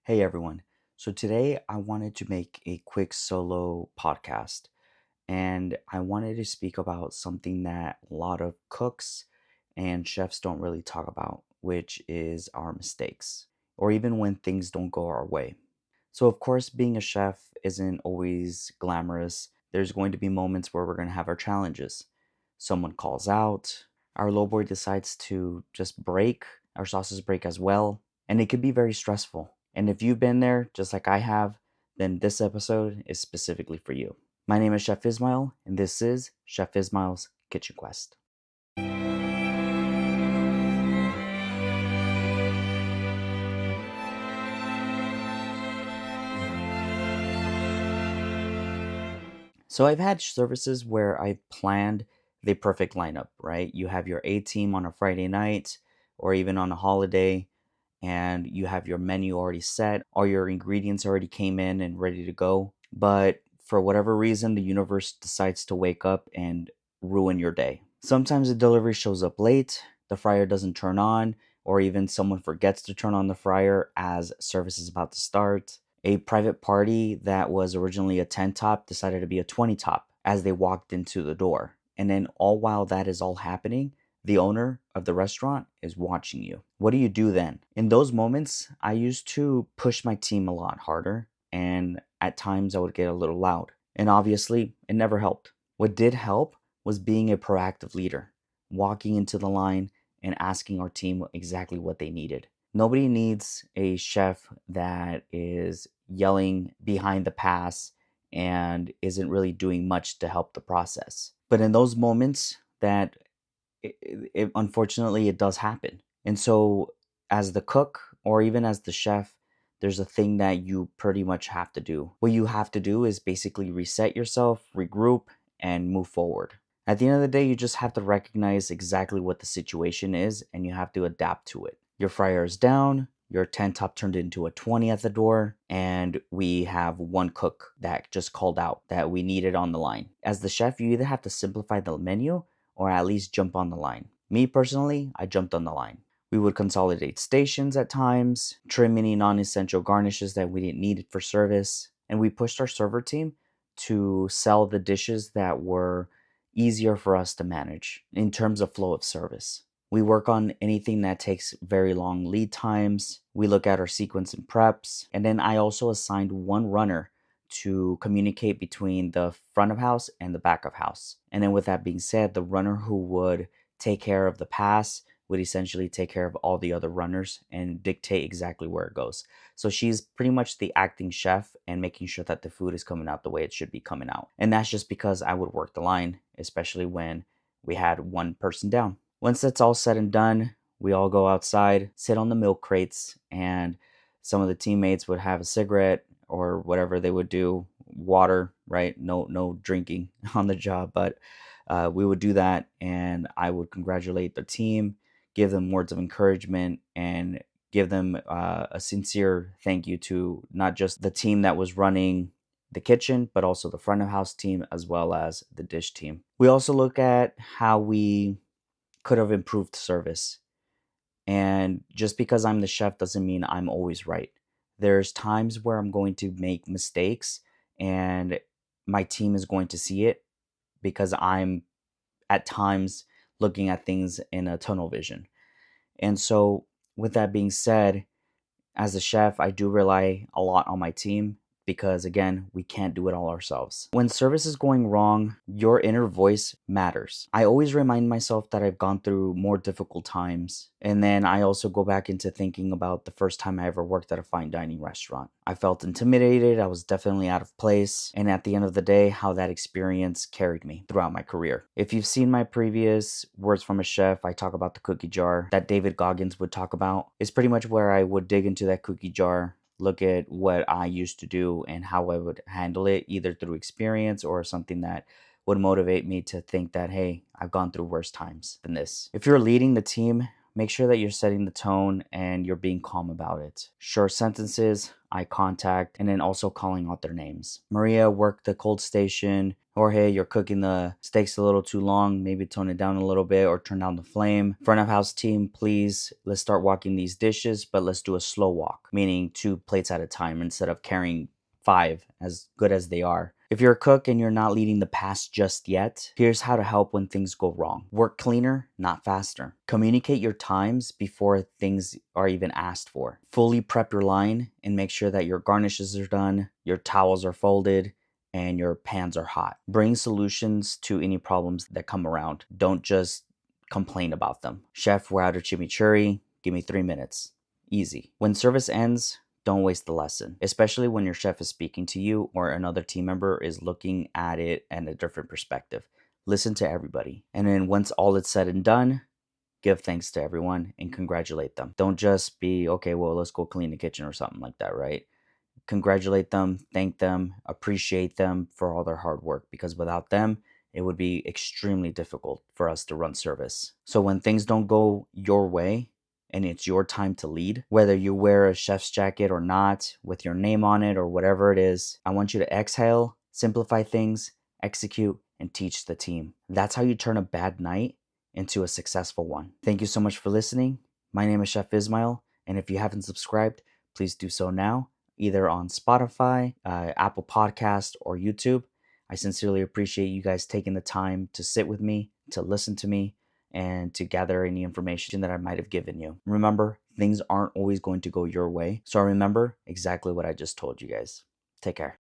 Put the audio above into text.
Hey everyone. So today I wanted to make a quick solo podcast and I wanted to speak about something that a lot of cooks and chefs don't really talk about, which is our mistakes or even when things don't go our way. So, of course, being a chef isn't always glamorous. There's going to be moments where we're going to have our challenges. Someone calls out, our lowboy decides to just break, our sauces break as well, and it can be very stressful. And if you've been there, just like I have, then this episode is specifically for you. My name is Chef Ismael, and this is Chef Ismael's Kitchen Quest. So I've had services where I've planned the perfect lineup, right? You have your A team on a Friday night or even on a holiday, and you have your menu already set, all your ingredients already came in and ready to go. But for whatever reason, the universe decides to wake up and ruin your day. Sometimes the delivery shows up late, the fryer doesn't turn on, or even someone forgets to turn on the fryer as service is about to start. A private party that was originally a 10 top decided to be a 20 top as they walked into the door. And then, all while that is all happening, the owner of the restaurant is watching you. What do you do then? In those moments, I used to push my team a lot harder, and at times I would get a little loud. And obviously, it never helped. What did help was being a proactive leader, walking into the line and asking our team exactly what they needed. Nobody needs a chef that is yelling behind the pass and isn't really doing much to help the process. But in those moments that unfortunately it does happen. And so as the cook or even as the chef, there's a thing that you pretty much have to do. What you have to do is basically reset yourself, regroup, and move forward. At the end of the day, you just have to recognize exactly what the situation is and you have to adapt to it. Your fryer is down, your 10 top turned into a 20 at the door, and we have one cook that just called out that we needed on the line. As the chef, you either have to simplify the menu or at least jump on the line. Me personally, I jumped on the line. We would consolidate stations at times, trim any non essential garnishes that we didn't need for service, and we pushed our server team to sell the dishes that were easier for us to manage in terms of flow of service. We work on anything that takes very long lead times. We look at our sequence and preps. And then I also assigned one runner to communicate between the front of house and the back of house. And then with that being said, the runner who would take care of the pass would essentially take care of all the other runners and dictate exactly where it goes. So she's pretty much the acting chef and making sure that the food is coming out the way it should be coming out. And that's just because I would work the line, especially when we had one person down. Once that's all said and done, we all go outside, sit on the milk crates, and some of the teammates would have a cigarette or whatever they would do, water, right? No drinking on the job, but we would do that, and I would congratulate the team, give them words of encouragement, and give them a sincere thank you to not just the team that was running the kitchen, but also the front of house team as well as the dish team. We also look at how we could have improved service. And just because I'm the chef doesn't mean I'm always right. There's times where I'm going to make mistakes and my team is going to see it because I'm at times looking at things in a tunnel vision. And so, with that being said, as a chef, I do rely a lot on my team because, again, we can't do it all ourselves. When service is going wrong, your inner voice matters. I always remind myself that I've gone through more difficult times. And then I also go back into thinking about the first time I ever worked at a fine dining restaurant. I felt intimidated. I was definitely out of place. And at the end of the day, how that experience carried me throughout my career. If you've seen my previous Words from a Chef, I talk about the cookie jar that David Goggins would talk about. It's pretty much where I would dig into that cookie jar, look at what I used to do and how I would handle it, either through experience or something that would motivate me to think that, hey, I've gone through worse times than this. If you're leading the team, make sure that you're setting the tone and you're being calm about it. Short sentences, eye contact, and then also calling out their names. Maria, work the cold station. Jorge, you're cooking the steaks a little too long. Maybe tone it down a little bit or turn down the flame. Front of house team, please, let's start walking these dishes, but let's do a slow walk, meaning 2 plates at a time instead of carrying 5, as good as they are. If you're a cook and you're not leading the pass just yet, here's how to help when things go wrong. Work cleaner, not faster. Communicate your times before things are even asked for. Fully prep your line and make sure that your garnishes are done, your towels are folded, and your pans are hot. Bring solutions to any problems that come around. Don't just complain about them. Chef, we're out of chimichurri. Give me 3 minutes. Easy. When service ends, don't waste the lesson, especially when your chef is speaking to you or another team member is looking at it in a different perspective. Listen to everybody. And then once all is said and done, give thanks to everyone and congratulate them. Don't just be, okay, well, let's go clean the kitchen or something like that, right? Congratulate them, thank them, appreciate them for all their hard work, because without them, it would be extremely difficult for us to run service. So when things don't go your way, and it's your time to lead, whether you wear a chef's jacket or not, with your name on it or whatever it is, I want you to exhale, simplify things, execute, and teach the team. That's how you turn a bad night into a successful one. Thank you so much for listening. My name is Chef Ismael, and if you haven't subscribed, please do so now, either on Spotify, Apple Podcast, or YouTube. I sincerely appreciate you guys taking the time to sit with me, to listen to me, and to gather any information that I might have given you. Remember, things aren't always going to go your way. So remember exactly what I just told you guys. Take care.